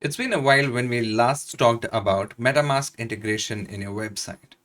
It's been a while when we last talked about MetaMask integration in your website.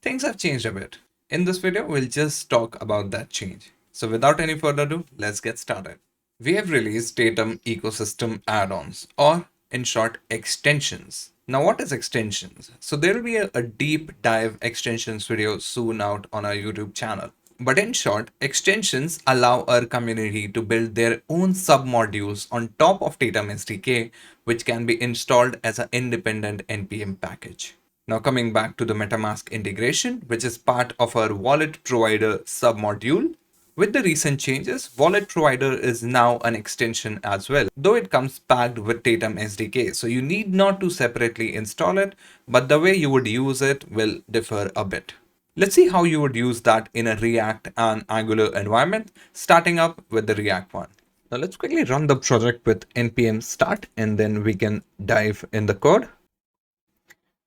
Things have changed a bit. In this video, we'll just talk about that change. So without any further ado, let's get started. We have released Tatum ecosystem add-ons, or in short, extensions. Now what is extensions? So there will be a deep dive extensions video soon out on our YouTube channel. But in short, extensions allow our community to build their own submodules on top of Tatum SDK, which can be installed as an independent NPM package. Now coming back to the MetaMask integration, which is part of our wallet provider submodule. With the recent changes, wallet provider is now an extension as well, though it comes packed with Tatum SDK. So you need not to separately install it, but the way you would use it will differ a bit. Let's see how you would use that in a React and Angular environment, starting up with the React one. Now let's quickly run the project with npm start and then we can dive in the code.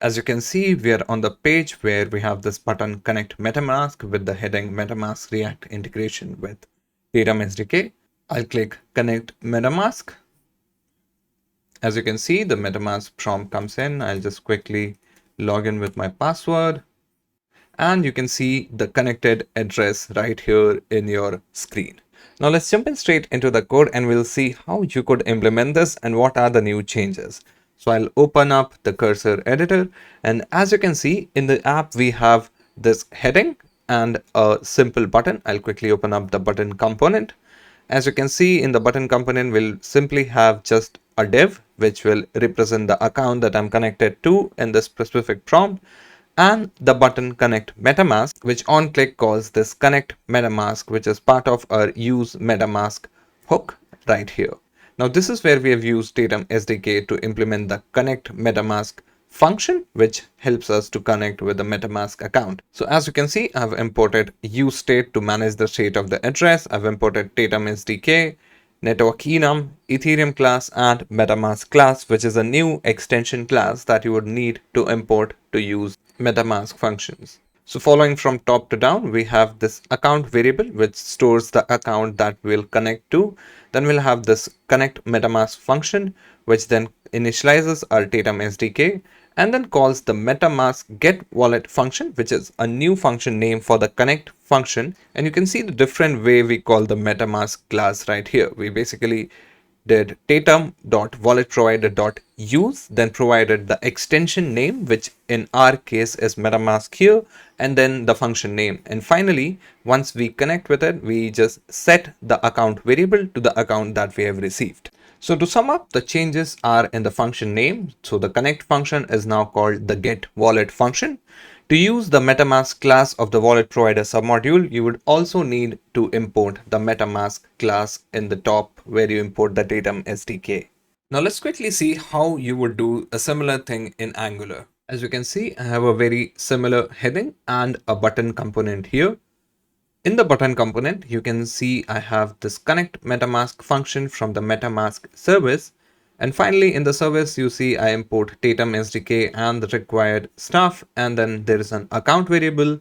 As you can see, we are on the page where we have this button connect MetaMask with the heading MetaMask React integration with Tatum SDK. I'll click connect MetaMask. As you can see, the MetaMask prompt comes in. I'll just quickly log in with my password. And you can see the connected address right here in your screen. Now let's jump in straight into the code and we'll see how you could implement this and what are the new changes. So I'll open up the cursor editor, and as you can see in the app, we have this heading and a simple button. I'll quickly open up the button component. As you can see in the button component, we'll simply have just a div, which will represent the account that I'm connected to in this specific prompt, and the button connect MetaMask, which on click calls this connect MetaMask, which is part of our use MetaMask hook right here. Now this is where we have used Tatum SDK to implement the connect MetaMask function, which helps us to connect with the MetaMask account. So as you can see, I've imported use state to manage the state of the address. I've imported Tatum SDK, network enum, Ethereum class, and MetaMask class, which is a new extension class that you would need to import to use MetaMask functions. So following from top to down, we have this account variable, which stores the account that we'll connect to. Then we'll have this connect MetaMask function, which then initializes our Tatum SDK and then calls the MetaMask get wallet function, which is a new function name for the connect function. And you can see the different way we call the MetaMask class right here. We basically did tatum.walletprovider.use, then provided the extension name, which in our case is MetaMask here, and then the function name. And finally, once we connect with it, we just set the account variable to the account that we have received. So to sum up, the changes are in the function name. So the connect function is now called the get wallet function. To use the MetaMask class of the wallet provider submodule, you would also need to import the MetaMask class in the top where you import the Tatum SDK. Now let's quickly see how you would do a similar thing in Angular. As you can see, I have a very similar heading and a button component here. In the button component, you can see I have this connect MetaMask function from the MetaMask service. And finally, in the service, you see I import Tatum SDK and the required stuff. And then there is an account variable.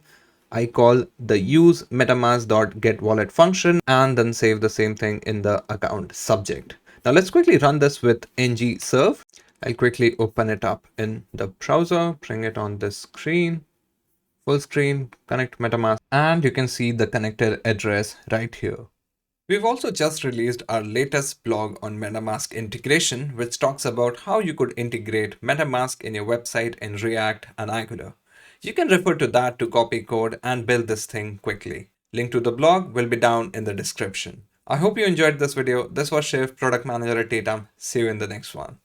I call the use MetaMask.getWallet function and then save the same thing in the account subject. Now let's quickly run this with ng-serve. I'll quickly open it up in the browser, bring it on this screen, full screen, connect MetaMask, and you can see the connected address right here. We've also just released our latest blog on MetaMask integration, which talks about how you could integrate MetaMask in your website in React and Angular. You can refer to that to copy code and build this thing quickly. Link to the blog will be down in the description. I hope you enjoyed this video. This was Shiv, Product Manager at Tatum. See you in the next one.